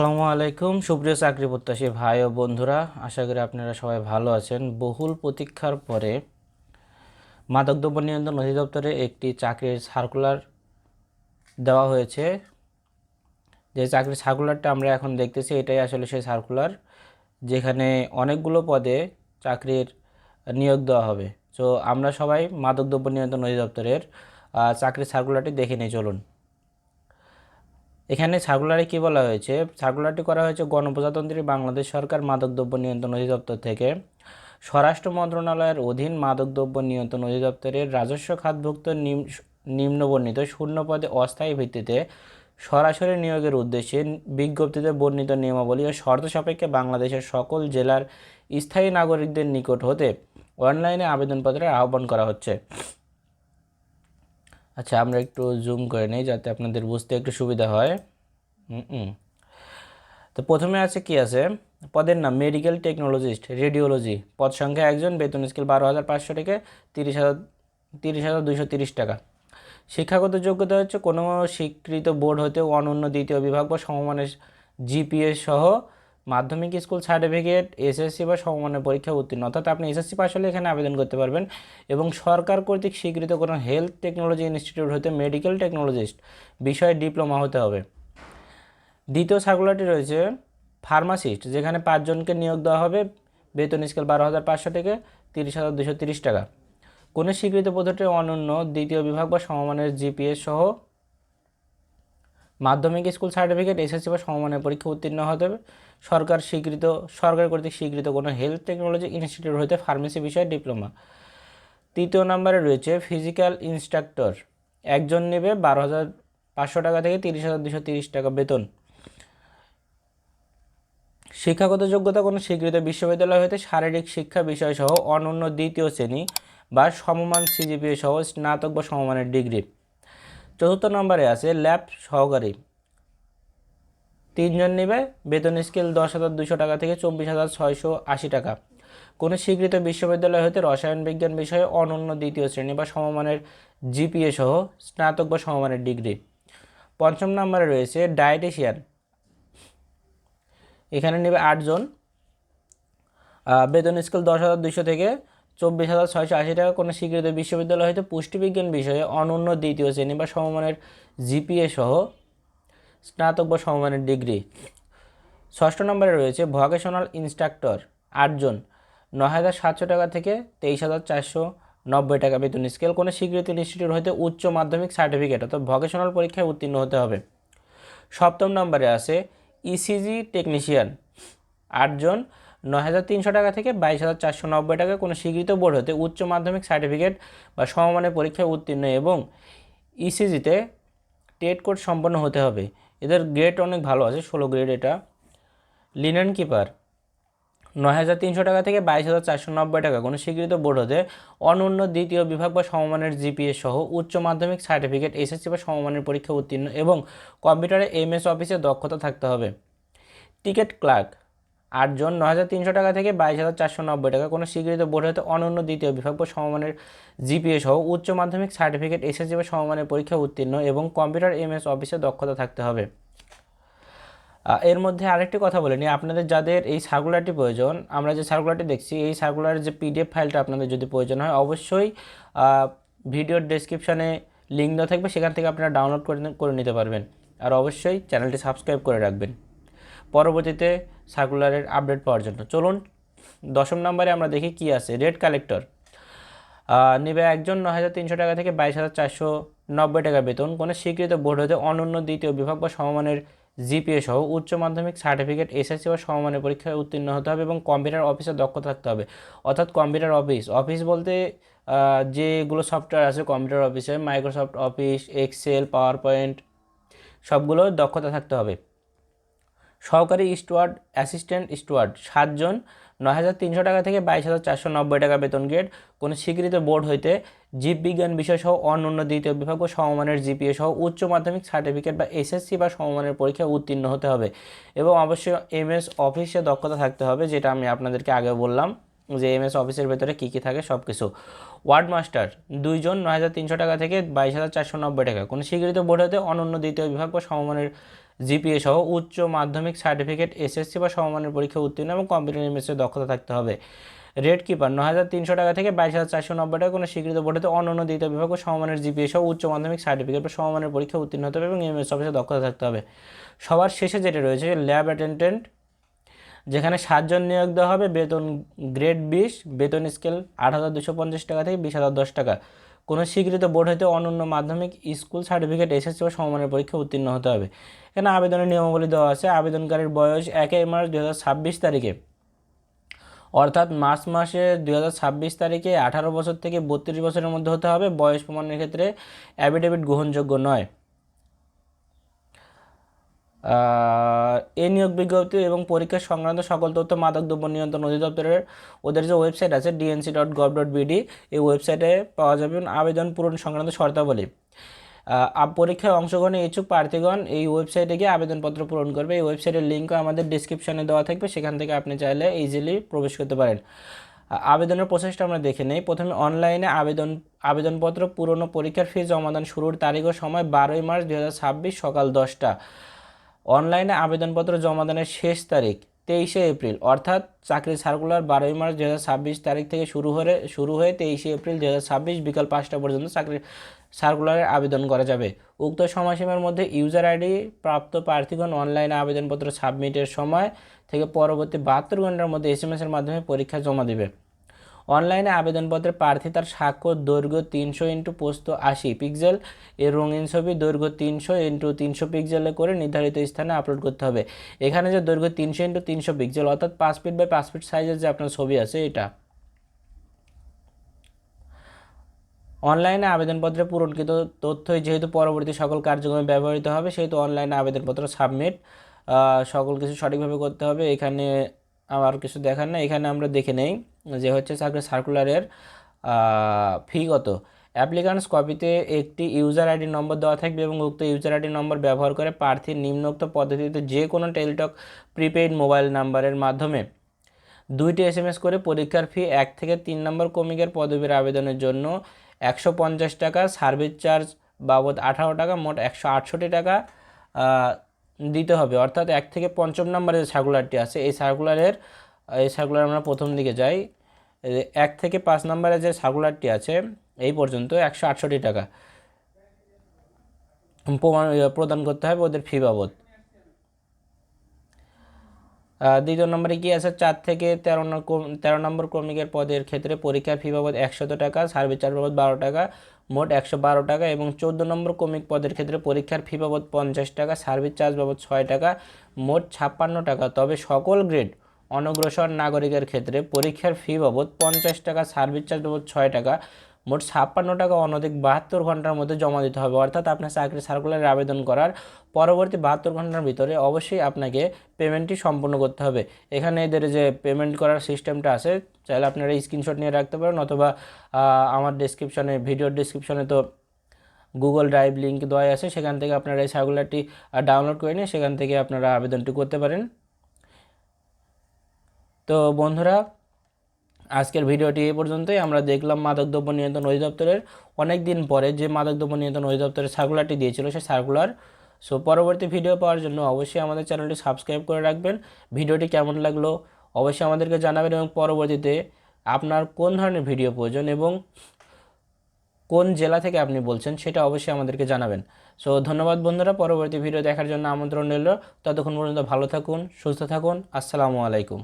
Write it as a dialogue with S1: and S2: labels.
S1: আসসালামু আলাইকুম সুপ্রিয় চাকরি প্রত্যাশী ভাই ও বন্ধুরা, আশা করি আপনারা সবাই ভালো আছেন। বহুল প্রতীক্ষার পরে মাদকদ্রব্য নিয়ন্ত্রণ অধিদপ্তরে একটি চাকরির সার্কুলার দেওয়া হয়েছে। যে চাকরির সার্কুলারটা আমরা এখন দেখতেছি, এটাই আসলে সেই সার্কুলার যেখানে অনেকগুলো পদে চাকরির নিয়োগ দেওয়া হবে। তো আমরা সবাই মাদকদ্রব্য নিয়ন্ত্রণ অধিদপ্তরের চাকরির সার্কুলারটি দেখে নিই, চলুন। এখানে সার্কুলারে কি বলা হয়েছে? সার্কুলারটি করা হয়েছে গণপ্রজাতন্ত্রী বাংলাদেশ সরকার মাদকদ্রব্য নিয়ন্ত্রণ অধিদপ্তর থেকে। স্বরাষ্ট্র মন্ত্রণালয়ের অধীন মাদকদ্রব্য নিয়ন্ত্রণ অধিদপ্তরের রাজস্ব খাতভুক্ত নিম্নবর্ণিত শূন্য পদে অস্থায়ী ভিত্তিতে সরাসরি নিয়োগের উদ্দেশ্যে বিজ্ঞপ্তিতে বর্ণিত নিয়মাবলী ও শর্ত সাপেক্ষে বাংলাদেশের সকল জেলার স্থায়ী নাগরিকদের নিকট হতে অনলাইনে আবেদনপত্রের আহ্বান করা হচ্ছে। আচ্ছা, আমরা একটু জুম করে নিই যাতে আপনাদের বুঝতে একটু সুবিধা হয়। তো প্রথমে আছে কি আছে, পদের নাম মেডিকেল টেকনোলজিস্ট রেডিওলজি, পদ সংখ্যা একজন, বেতন স্কেল 12,500 থেকে 30,230 টাকা। শিক্ষাগত যোগ্যতা হচ্ছে কোনো স্বীকৃত বোর্ড হতে অনন্য দ্বিতীয় বিভাগ বা সমমানের জিপিএ সহ মাধ্যমিক স্কুল সার্টিফিকেট, এসএসসি বা সমমানের পরীক্ষা উত্তীর্ণ, অর্থাৎ আপনি এসএসসি পাস হলে এখানে আবেদন করতে পারবেন। এবং সরকার কর্তৃক স্বীকৃত কোনো হেলথ টেকনোলজি ইনস্টিটিউট হতে মেডিকেল টেকনোলজিস্ট বিষয়ে ডিপ্লোমা হতে হবে। দ্বিতীয় সার্কুলারটি রয়েছে ফার্মাসিস্ট, যেখানে 5 জনকে নিয়োগ দেওয়া হবে, বেতন স্কেল 12,500 থেকে 30,230 টাকা। কোনো স্বীকৃত পদ্ধতি অনন্য দ্বিতীয় বিভাগ বা সমমানের জিপিএস সহ মাধ্যমিক স্কুল সার্টিফিকেট, এসএসসি বা সমমানের পরীক্ষা উত্তীর্ণ হতে হবে। সরকার কর্তৃক স্বীকৃত কোনো হেলথ টেকনোলজি ইনস্টিটিউট হতে ফার্মেসি বিষয়ে ডিপ্লোমা। তৃতীয় নম্বরে রয়েছে ফিজিক্যাল ইনস্ট্রাক্টর, একজন নেবে 12,500 টাকা থেকে 30,230 টাকা বেতন। শিক্ষাগত যোগ্যতা কোনো স্বীকৃত বিশ্ববিদ্যালয় হতে শারীরিক শিক্ষা বিষয় সহ অনন্য দ্বিতীয় শ্রেণী বা সমমান সিজিপিএ সহ স্নাতক বা সমমানের ডিগ্রি। চতুর্থ নম্বরে আছে ল্যাব সহকারী, 3 জন নেবে, বেতন স্কেল 10,200 টাকা থেকে 24,680 টাকা। কোনো স্বীকৃত বিশ্ববিদ্যালয় হতে রসায়ন বিজ্ঞান বিষয়ে অনন্য দ্বিতীয় শ্রেণী বা সমমানের জিপিএ সহ স্নাতক বা সমমানের ডিগ্রি। পঞ্চম নম্বরে রয়েছে ডায়েটিশিয়ান, এখানে নেবে 8 জন, বেতন স্কেল 10,200 থেকে 24,680 টাকা। কোনো স্বীকৃত বিশ্ববিদ্যালয় হতে পুষ্টিবিজ্ঞান বিষয়ে অনন্য দ্বিতীয় শ্রেণী বা সমমানের জিপিএ সহ স্নাতক বা সমমানের ডিগ্রি। ষষ্ঠ নম্বরে রয়েছে ভোকেশনাল ইনস্ট্রাক্টর, 8 জন, 9,700 টাকা থেকে 23,490 টাকা বেতন স্কেল। কোনো স্বীকৃত ইনস্টিটিউট হতে উচ্চ মাধ্যমিক সার্টিফিকেট অর্থাৎ ভোকেশনাল পরীক্ষায় উত্তীর্ণ হতে হবে। সপ্তম নম্বরে আছে ইসিজি টেকনিশিয়ান, 8 জন, 9,300 টাকা থেকে 22,490 টাকা। কোনো স্বীকৃত বোর্ড হতে উচ্চ মাধ্যমিক সার্টিফিকেট বা সমমানের পরীক্ষায় উত্তীর্ণ এবং ইসিজিতে টেট কোর্স সম্পন্ন হতে হবে। এদের গ্রেড অনেক ভালো আছে, 16 গ্রেড এটা। লিনেন কিপার, 9,300 টাকা থেকে 22,490 টাকা। কোনো স্বীকৃত বোর্ড হতে অনন্য দ্বিতীয় বিভাগ বা সমমানের জিপিএ সহ উচ্চ মাধ্যমিক সার্টিফিকেট, এসএসসি বা সমমানের পরীক্ষা উত্তীর্ণ এবং কম্পিউটারে এমএস অফিসে দক্ষতা থাকতে হবে। টিকিট ক্লার্ক, 8 জন, 9,300 টাকা থেকে 22,490 টাকা। কোনো স্বীকৃত বোর্ড হতে অনন্য দ্বিতীয় বিভাগ বা সমমানের জিপিএ সহ উচ্চ মাধ্যমিক সার্টিফিকেট, এসএসসি বা সমমানের পরীক্ষা উত্তীর্ণ এবং কম্পিউটার এমএস অফিসে দক্ষতা থাকতে হবে। এর মধ্যে আরেকটি কথা বলে নিই, আপনাদের যাদের এই সার্কুলারটি প্রয়োজন, আমরা যে সার্কুলারটি দেখছি এই সার্কুলারের যে পিডিএফ ফাইলটা আপনাদের যদি প্রয়োজন হয়, অবশ্যই ভিডিওর ডেসক্রিপশানে লিঙ্ক দেওয়া থাকবে, সেখান থেকে আপনারা ডাউনলোড করে নিতে পারবেন। আর অবশ্যই চ্যানেলটি সাবস্ক্রাইব করে রাখবেন পরবর্তীতে সার্কুলারের আপডেট পাওয়ার জন্য। চলুন 10ম নম্বরে আমরা দেখি কি আছে। রেট কালেক্টর নেবে একজন, 9,300 টাকা থেকে 22,490 টাকা বেতন। কোনো স্বীকৃত বোর্ড হতে অনন্য দ্বিতীয় বিভাগ বা সমমানের জিপিএ সহ উচ্চ মাধ্যমিক সার্টিফিকেট, এসএসসি বা সমমানের পরীক্ষায় উত্তীর্ণ হতে হবে এবং কম্পিউটার অফিসে দক্ষতা থাকতে হবে। অর্থাৎ কম্পিউটার অফিস বলতে যেগুলো সফটওয়্যার আছে কম্পিউটার অফিসে, Microsoft office, Excel, power point, সবগুলোর দক্ষতা থাকতে হবে। সহকারী স্টুয়ার্ড, অ্যাসিস্ট্যান্ট স্টুয়ার্ড, 7 জন, 9,300 টাকা থেকে 22,490 টাকা বেতন গ্রেড। কোনো স্বীকৃত বোর্ড হইতে জীববিজ্ঞান বিষয় সহ অনন্য দ্বিতীয় বিভাগ ও সমমানের জিপিএ সহ উচ্চ মাধ্যমিক সার্টিফিকেট বা এসএসসি বা সমমানের পরীক্ষায় উত্তীর্ণ হতে হবে এবং অবশ্যই এমএস অফিসে দক্ষতা থাকতে হবে, যেটা আমি আপনাদেরকে আগে বললাম যে এমএস অফিসের ভেতরে কী কী থাকে সব কিছু। ওয়ার্ড মাস্টার, 2 জন, 9,300 টাকা থেকে 22,490 টাকা। কোনো স্বীকৃত বোর্ড হতে অনন্য দ্বিতীয় বিভাগ বা সমমানের জিপিএ সহ উচ্চ মাধ্যমিক সার্টিফিকেট, এসএসসি বা সমমানের পরীক্ষা উত্তীর্ণ এবং কম্পিউটার ইমেজের দক্ষতা থাকতে হবে। রেড কিপার 9,300 টাকা থেকে 22,490 টাকা কোনো স্বীকৃত বোর্ডেতে অনন্য দ্বিতীয় বিভাগ ও সমমানের জিপিএ সহ উচ্চ মাধ্যমিক সার্টিফিকেট বা সমমানের পরীক্ষা উত্তীর্ণ হতে হবে এবং এমএস অফিসে দক্ষতা থাকতে হবে। সবার শেষে যেটা রয়েছে ল্যাব অ্যাটেন্ডেন্ট, যেখানে 7 জন নিয়োগ দেওয়া হবে, বেতন গ্রেড 20, বেতন স্কেল 8,250 টাকা থেকে 20,010 টাকা। কোনো স্বীকৃত বোর্ড হতে অনন্য মাধ্যমিক, স্কুল সার্টিফিকেট, এসএসসি বা সমমানের পরীক্ষা উত্তীর্ণ হতে হবে। এখানে আবেদনের নিয়মাবলী দেওয়া আছে। আবেদনকারীর বয়স 1 মার্চ 2026 তারিখে, অর্থাৎ মার্চ মাসে 2026 তারিখে 18 বছর থেকে 32 বছরের মধ্যে হতে হবে। বয়স প্রমাণের ক্ষেত্রে অ্যাফিডেভিট গ্রহণযোগ্য নয়। এই নিয়োগ বিজ্ঞপ্তি এবং পরীক্ষা সংক্রান্ত সকল তথ্য মাদকদ্রব্য নিয়ন্ত্রণ অধিদপ্তরের ওদের যে ওয়েবসাইট আছে dnc.gov.bd, এই ওয়েবসাইটে পাওয়া যাবে। আবেদন পূরণ সংক্রান্ত শর্তাবলী, পরীক্ষায় অংশগ্রহণে ইচ্ছুক প্রার্থীগণ এই ওয়েবসাইটে গিয়ে আবেদনপত্র পূরণ করবে। এই ওয়েবসাইটের লিঙ্কও আমাদের ডিসক্রিপশানে দেওয়া থাকবে, সেখান থেকে আপনি চাইলে ইজিলি প্রবেশ করতে পারেন। আবেদনের প্রসেসটা আমরা দেখে নেই। প্রথমে অনলাইনে আবেদনপত্র পূরণ ও পরীক্ষার ফি জমাদান শুরুর তারিখ ও সময় 12 মার্চ 2026 সকাল 10টা। অনলাইনে আবেদনপত্র জমাদানের শেষ তারিখ 23 এপ্রিল, অর্থাৎ চাকরির সার্কুলার 12 মার্চ 2026 তারিখ থেকে শুরু হয়ে 23 এপ্রিল 2026 বিকাল 5টা পর্যন্ত চাকরির সার্কুলারে আবেদন করা যাবে। উক্ত সময়সীমার মধ্যে ইউজার আইডি প্রাপ্ত প্রার্থীগণ অনলাইনে আবেদনপত্র সাবমিটের সময় থেকে পরবর্তী 72 ঘন্টার মধ্যে SMS-এর মাধ্যমে পরীক্ষা জমা দেবে। অনলাইনে আবেদনপত্রে প্রার্থী তার স্বাক্ষর দৈর্ঘ্য 300 x প্রস্থ 80 পিক্সেল এর রঙিন ছবি দৈর্ঘ্য 300 x 300 পিক্সেলে করে নির্ধারিত স্থানে আপলোড করতে হবে। এখানে যে দৈর্ঘ্য 300 x 300 পিক্সেল, অর্থাৎ 5 ফিট বাই 5 ফিট সাইজের যে আপনার ছবি আছে এটা। অনলাইনে আবেদনপত্রে পূরণকৃত তথ্যই যেহেতু পরবর্তী সকল কার্যক্রমে ব্যবহৃত হবে, সেহেতু অনলাইনে আবেদনপত্র সাবমিট সকল কিছু সঠিকভাবে করতে হবে। এখানে আর কিছু দেখার না, এখানে আমরা দেখে নেই যে হচ্ছে চাকরি সার্কুলারের ফি কত। অ্যাপ্লিক্যান্টস কপিতে একটি ইউজার আইডি নম্বর দেওয়া থাকবে এবং উক্ত ইউজার আইডি নম্বর ব্যবহার করে প্রার্থীর নিম্নোক্ত পদ্ধতিতে যে কোনো টেলিটক প্রিপেইড মোবাইল নাম্বারের মাধ্যমে 2টি SMS করে পরীক্ষার ফি 1 থেকে 3 নম্বর ক্রমিকের পদবীর আবেদনের জন্য 150 টাকা, সার্ভিস চার্জ বাবদ 18 টাকা, মোট 168 টাকা দিতে হবে। অর্থাৎ 1 থেকে 5ম নম্বরের যে সার্কুলারটি আছে এই সার্কুলার আমরা প্রথম দিকে যাই। 1 থেকে 5 নম্বরের যে সার্কুলারটি আছে এই পর্যন্ত 168 টাকা প্রদান করতে হবে ওদের ফি বাবদ। দ্বিতীয় নম্বরে কি আছে, 4 থেকে 13 নম্বর ক্রমিকের পদের ক্ষেত্রে পরীক্ষার ফি বাবদ 100 টাকা, সার্ভিস চার্জ বাবদ 12 টাকা, মোট 112 টাকা। এবং 14 নম্বর ক্রমিক পদের ক্ষেত্রে পরীক্ষার ফি বাবদ 50 টাকা, সার্ভিস চার্জ বাবদ 6 টাকা, মোট 56 টাকা। তবে সকল গ্রেড অনগ্রসর নাগরিকের ক্ষেত্রে পরীক্ষার ফি বাবদ 50 টাকা, সার্ভিস চার্জ বাবদ 6 টাকা, মোট 56 টাকা অনধিক 72 ঘন্টার মধ্যে জমা দিতে হবে। অর্থাৎ আপনার চাকরি সার্কুলারে আবেদন করার পরবর্তী 72 ঘন্টার ভিতরে অবশ্যই আপনাকে পেমেন্টটি সম্পূর্ণ করতে হবে। এখানে এদের যে পেমেন্ট করার সিস্টেমটা আছে, চাইলে আপনারা স্ক্রিনশট নিয়ে রাখতে পারেন, অথবা আমার ভিডিওর ডিসক্রিপশনে তো গুগল ড্রাইভ লিঙ্ক দেওয়া আছে, সেখান থেকে আপনারা এই সার্কুলারটি ডাউনলোড করে নিয়ে সেখান থেকে আপনারা আবেদনটি করতে পারেন। তো বন্ধুরা, আজকের ভিডিওটি এই পর্যন্তই। আমরা দেখলাম মাদকদ্রব্য নিয়ন্ত্রণ অধিদপ্তরের অনেক দিন পরে যে মাদকদ্রব্য নিয়ন্ত্রণ অধিদপ্তরের সার্কুলারটি দিয়েছিল সেই সার্কুলার। সো পরবর্তী ভিডিও পাওয়ার জন্য অবশ্যই আমাদের চ্যানেলটি সাবস্ক্রাইব করে রাখবেন। ভিডিওটি কেমন লাগলো অবশ্যই আমাদেরকে জানাবেন এবং পরবর্তীতে আপনার কোন ধরনের ভিডিও প্রয়োজন এবং কোন জেলা থেকে আপনি বলছেন সেটা অবশ্যই আমাদেরকে জানাবেন। সো ধন্যবাদ বন্ধুরা, পরবর্তী ভিডিও দেখার জন্য আমন্ত্রণ রইল। ততক্ষণ পর্যন্ত ভালো থাকুন, সুস্থ থাকুন। আসসালামু আলাইকুম।